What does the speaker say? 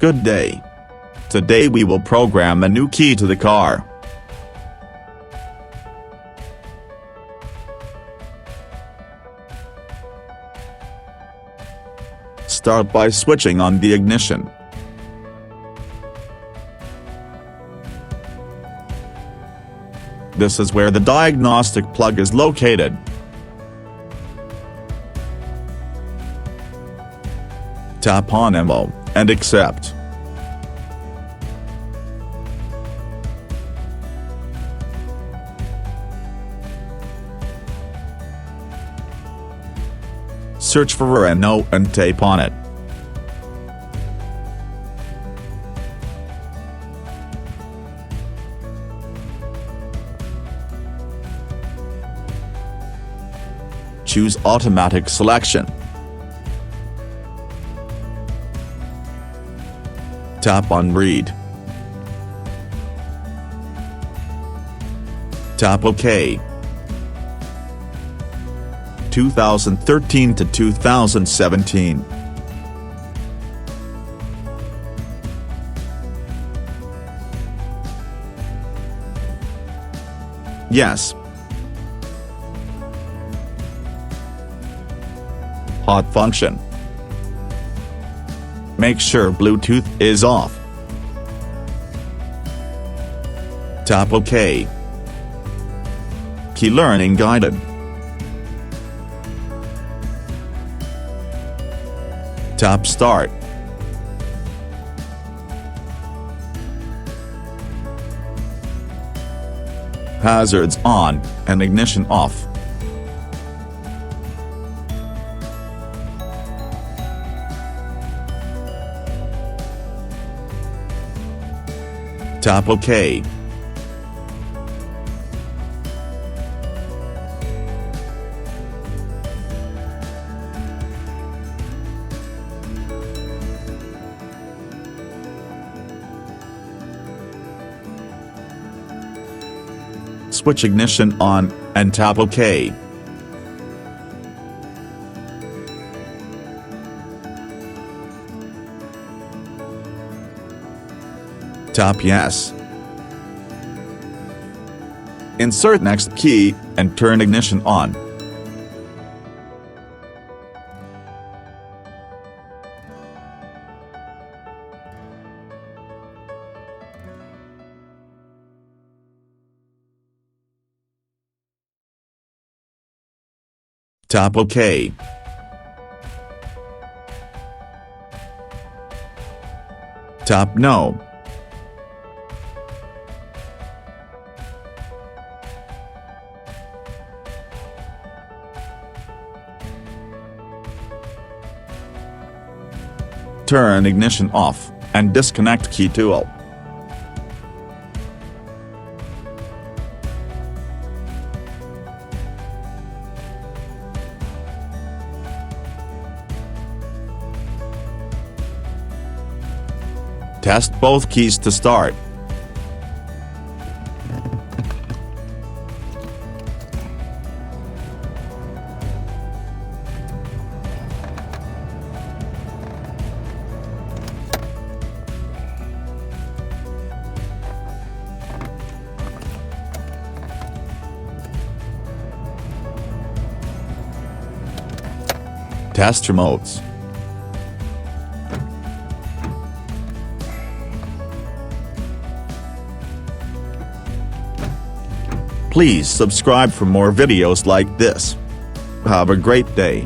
Good day. Today we will program a new key to the car. Start by switching on the ignition. This is where the diagnostic plug is located. Tap on Ammo and accept. Search for Renault and tap on it. Choose automatic selection. Tap on Read. Tap OK. 2013 to 2017. Yes. Hot function. Make sure Bluetooth is off. Tap OK. Key learning guided. Tap Start. Hazards on and ignition off. Tap OK. Switch ignition on and tap OK. Tap Yes. Insert next key and turn ignition on. Tap OK. Tap No. Turn ignition off and disconnect key tool. Test both keys to start. Test remotes. Please subscribe for more videos like this. Have a great day.